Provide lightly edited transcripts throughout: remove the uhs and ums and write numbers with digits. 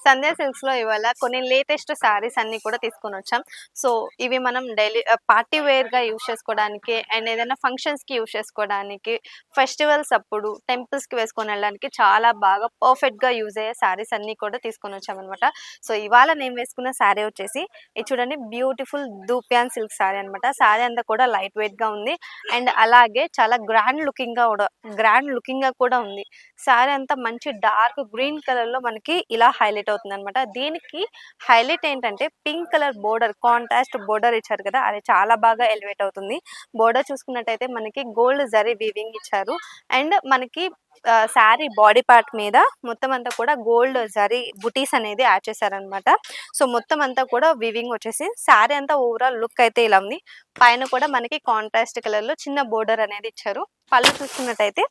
సంధ్యా సిల్క్స్‌లో ఇవాళ కొన్ని లేటెస్ట్ శారీస్ అన్నీ కూడా తీసుకొనొచ్చాం. సో, ఇవి మనం డైలీ పార్టీ వేర్‌గా యూజ్ చేసుకోవడానికి అండ్ ఏదైనా ఫంక్షన్స్‌కి యూజ్ చేసుకోవడానికి, ఫెస్టివల్స్ అప్పుడు టెంపుల్స్‌కి వేసుకొనెళ్ళడానికి చాలా బాగా పర్ఫెక్ట్‌గా యూజ్ అయ్యే శారీస్ అన్నీ కూడా తీసుకొనొచ్చామనమాట. సో, ఇవాళ నేను వేసుకున్న శారీ వచ్చేసి ఇది చూడండి బ్యూటిఫుల్ దూపియాన్ సిల్క్ శారీ అనమాట. శారీ అంతా కూడా లైట్ వెయిట్‌గా ఉంది. అండ్ అలాగే చాలా గ్రాండ్ లుకింగ్‌గా కూడా ఉంది. శారీ అంతా మంచి డార్క్ గ్రీన్ కలర్‌లో మనకి ఇలా హైలైట్ అవుతుందనమాట. దీనికి హైలైట్ ఏంటంటే pink colour border contrast border ఇచ్చారు కదా! అది చాలా బాగా ఎలివేట్ అవుతుంది. బోర్డర్ చూసుకున్నట్టయితే మనకి గోల్డ్ జరీ వీవింగ్ ఇచ్చారు. అండ్ మనకి శారీ బాడీ పార్ట్ మీద మొత్తం అంతా కూడా గోల్డ్ జరీ బుటీస్ అనేది యాడ్ చేశారనమాట. సో, మొత్తం అంతా కూడా వీవింగ్ వచ్చేసి శారీ అంతా ఓవరాల్ లుక్ అయితే ఇలా ఉంది. పైన కూడా మనకి కాంట్రాస్ట్ కలర్‌లో చిన్న బోర్డర్ అనేది ఇచ్చారు. పళ్ళు చూసుకున్నట్టయితే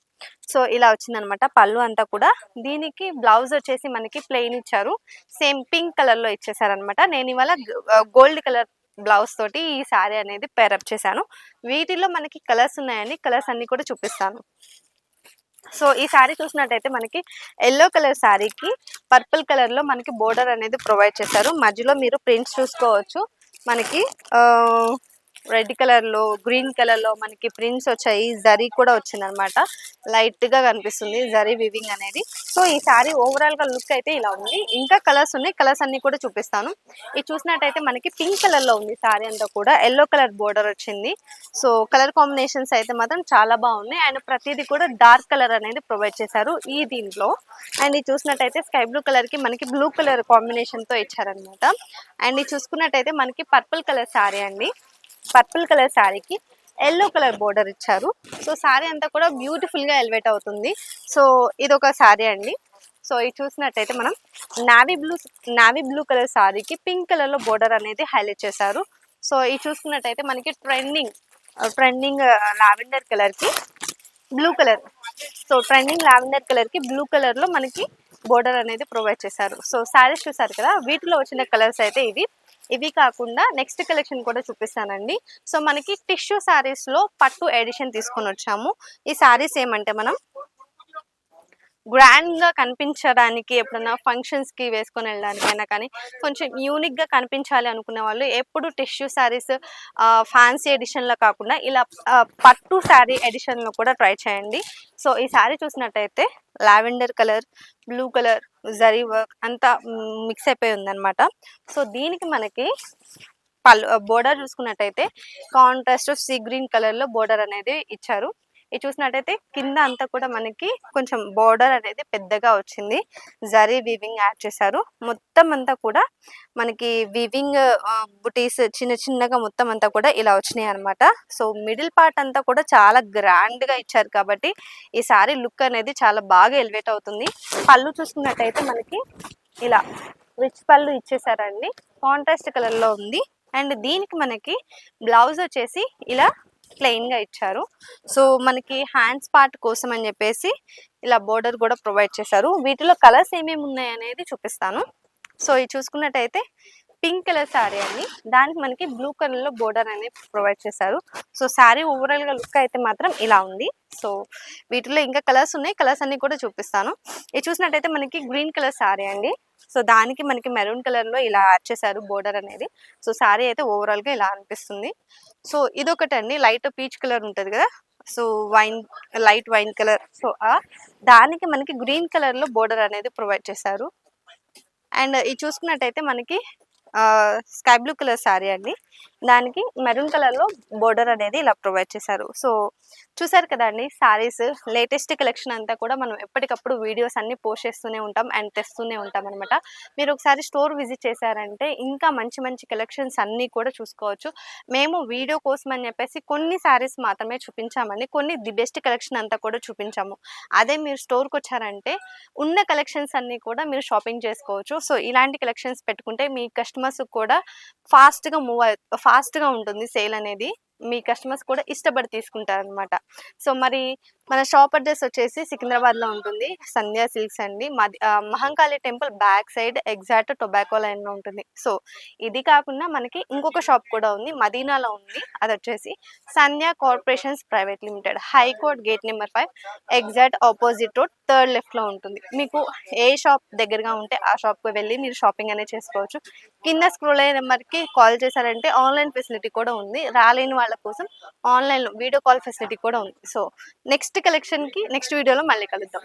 సో, ఇలా వచ్చిందనమాట పళ్ళు అంతా కూడా. దీనికి బ్లౌజ్ వచ్చేసి మనకి ప్లెయిన్ ఇచ్చారు. సేమ్ పింక్ కలర్‌లో ఇచ్చేసారనమాట. నేను ఇవాళ గోల్డ్ కలర్ బ్లౌజ్ తోటి ఈ శారీ అనేది పేరప్ చేశాను. వీటిలో మనకి కలర్స్ ఉన్నాయండి. కలర్స్ అన్నీ కూడా చూపిస్తాను. సో, ఈ శారీ చూసినట్టయితే మనకి యెల్లో కలర్ శారీకి పర్పుల్ కలర్‌లో మనకి బోర్డర్ అనేది ప్రొవైడ్ చేశారు. మధ్యలో మీరు ప్రింట్స్ చూసుకోవచ్చు. మనకి రెడ్ కలర్‌లో, గ్రీన్ కలర్‌లో మనకి ప్రింట్స్ వచ్చాయి. జరీ కూడా వచ్చిందనమాట. లైట్‌గా కనిపిస్తుంది జరీ వీవింగ్ అనేది. సో, ఈ శారీ ఓవరాల్‌గా లుక్ అయితే ఇలా ఉంది. ఇంకా కలర్స్ ఉన్నాయి. కలర్స్ అన్నీ కూడా చూపిస్తాను. ఇది చూసినట్టయితే మనకి పింక్ కలర్‌లో ఉంది శారీ అంతా కూడా. యెల్లో కలర్ బోర్డర్ వచ్చింది. సో, కలర్ కాంబినేషన్స్ అయితే మాత్రం చాలా బాగున్నాయి. అండ్ ప్రతిదీ కూడా డార్క్ కలర్ అనేది ప్రొవైడ్ చేశారు ఈ దీంట్లో. అండ్ ఇది చూసినట్టయితే స్కై బ్లూ కలర్‌కి మనకి బ్లూ కలర్ కాంబినేషన్‌తో ఇచ్చారనమాట. అండ్ ఇది చూసుకున్నట్టయితే మనకి పర్పుల్ కలర్ శారీ అండి. పర్పుల్ కలర్ శారీకి యెల్లో కలర్ బోర్డర్ ఇచ్చారు. సో, శారీ అంతా కూడా బ్యూటిఫుల్‌గా ఎలివేట్ అవుతుంది. సో, ఇదొక శారీ అండి. సో, ఇది చూసినట్టయితే మనం నావీ బ్లూ కలర్ శారీకి పింక్ కలర్‌లో బోర్డర్ అనేది హైలైట్ చేశారు. సో, ఇది చూసుకున్నట్టయితే మనకి ట్రెండింగ్ లావెండర్ కలర్‌కి blue colour. So, trending lavender కలర్‌కి బ్లూ కలర్‌లో మనకి బోర్డర్ అనేది ప్రొవైడ్ చేశారు. సో, శారీస్ చూసారు కదా! వీటిలో వచ్చిన కలర్స్ అయితే ఇవి కాకుండా నెక్స్ట్ కలెక్షన్ కూడా చూపిస్తానండి. సో, మనకి టిష్యూ శారీస్‌లో పట్టు ఎడిషన్ తీసుకొనొచ్చాము. ఈ శారీస్ ఏమంటే మనం గ్రాండ్‌గా కనిపించడానికి ఎప్పుడన్నా ఫంక్షన్స్‌కి వేసుకొనెళ్ళడానికైనా కానీ, కొంచెం యూనిక్‌గా కనిపించాలి అనుకునే వాళ్ళు ఎప్పుడు టిష్యూ శారీస్ ఫ్యాన్సీ ఎడిషన్‌లో కాకుండా ఇలా పట్టు శారీ ఎడిషన్‌లో కూడా ట్రై చేయండి. సో, ఈ శారీ చూసినట్టయితే lavender colour, blue colour, zari work అంతా మిక్స్ అయిపోయి ఉందనమాట. సో, దీనికి మనకి బోర్డర్ చూసుకున్నట్టయితే కాంట్రాస్ట్ సీ గ్రీన్ కలర్‌లో బోర్డర్ అనేది ఇచ్చారు. ఇది చూసినట్టయితే కింద అంతా కూడా మనకి కొంచెం బోర్డర్ అనేది పెద్దగా వచ్చింది. జరీ వీవింగ్ యాడ్ చేశారు. మొత్తం అంతా కూడా మనకి వీవింగ్ బుటీస్ చిన్న చిన్నగా మొత్తం అంతా కూడా ఇలా వచ్చినాయి అనమాట. సో, మిడిల్ పార్ట్ అంతా కూడా చాలా గ్రాండ్‌గా ఇచ్చారు కాబట్టి ఈ శారీ లుక్ అనేది చాలా బాగా ఎలివేట్ అవుతుంది. పళ్ళు చూసుకున్నట్టయితే మనకి ఇలా రిచ్ పళ్ళు ఇచ్చేసారండి. కాంట్రాస్ట్ కలర్‌లో ఉంది. అండ్ దీనికి మనకి బ్లౌజ్ వచ్చేసి ఇలా ప్లెయిన్‌గా ఇచ్చారు. సో, మనకి హ్యాండ్స్ పార్ట్ కోసం అని చెప్పేసి ఇలా బోర్డర్ కూడా ప్రొవైడ్ చేశారు. వీటిలో కలర్స్ ఏమేమి ఉన్నాయనేది చూపిస్తాను. సో, ఇది చూసుకున్నట్టయితే పింక్ కలర్ శారీ అండి. దానికి మనకి బ్లూ కలర్‌లో బోర్డర్ అనేది ప్రొవైడ్ చేశారు. సో, శారీ ఓవరాల్‌గా లుక్ అయితే మాత్రం ఇలా ఉంది. సో, వీటిలో ఇంకా కలర్స్ ఉన్నాయి. కలర్స్ అన్నీ కూడా చూపిస్తాను. ఇది చూసినట్టయితే మనకి గ్రీన్ కలర్ శారీ అండి. సో, దానికి మనకి మెరూన్ కలర్‌లో ఇలా యాడ్ చేశారు బోర్డర్ అనేది. సో, శారీ అయితే ఓవరాల్‌గా ఇలా అనిపిస్తుంది. సో, ఇదొకటండి లైట్ పీచ్ కలర్ ఉంటది కదా! So, light wine colour. So, దానికి మనకి గ్రీన్ కలర్‌లో బోర్డర్ అనేది ప్రొవైడ్ చేశారు. అండ్ ఇది చూసుకున్నట్టయితే మనకి స్కై బ్లూ కలర్ శారీ అండి. దానికి మెరూన్ కలర్‌లో బోర్డర్ అనేది ఇలా ప్రొవైడ్ చేశారు. సో, చూసారు కదండీ శారీస్ లేటెస్ట్ కలెక్షన్ అంతా కూడా మనం ఎప్పటికప్పుడు వీడియోస్ అన్నీ పోస్ట్ చేస్తూనే ఉంటాం అండ్ తెస్తూనే ఉంటామనమాట. మీరు ఒకసారి స్టోర్ విజిట్ చేశారంటే ఇంకా మంచి మంచి కలెక్షన్స్ అన్నీ కూడా చూసుకోవచ్చు. మేము వీడియో కోసం అని చెప్పేసి కొన్ని శారీస్ మాత్రమే చూపించామండి. కొన్ని ది బెస్ట్ కలెక్షన్ అంతా కూడా చూపించాము. అదే మీరు స్టోర్‌కొచ్చారంటే ఉన్న కలెక్షన్స్ అన్నీ కూడా మీరు షాపింగ్ చేసుకోవచ్చు. సో, ఇలాంటి కలెక్షన్స్ పెట్టుకుంటే మీ కస్టమర్స్ కూడా ఫాస్ట్‌గా ఉంటుంది సేల్ అనేది. మీ కస్టమర్స్ కూడా ఇష్టపడి తీసుకుంటారనమాట. సో, మరి మన షాప్ అడ్రస్ వచ్చేసి సికింద్రాబాద్లో ఉంటుంది, సంధ్యా సిల్క్స్ అండి. Mahankali temple back side exact tobacco లైన్లో ఉంటుంది. సో ఇది కాకుండా మనకి ఇంకొక షాప్ కూడా ఉంది, మదీనాలో ఉంది. అది వచ్చేసి Sandhya corporations private limited, high court gate number 5 exact opposite road third లెఫ్ట్లో ఉంటుంది. మీకు ఏ షాప్ దగ్గరగా ఉంటే ఆ షాప్కి వెళ్ళి మీరు షాపింగ్ అనేది చేసుకోవచ్చు. కింద స్క్రోల్ అయ్యే నెంబర్కి కాల్ చేశారంటే ఆన్లైన్ ఫెసిలిటీ కూడా ఉంది. రాలేని వాళ్ళ కోసం ఆన్లైన్లో వీడియో కాల్ ఫెసిలిటీ కూడా ఉంది. సో నెక్స్ట్ కలెక్షన్కి నెక్స్ట్ వీడియోలో మళ్ళీ కలుద్దాం.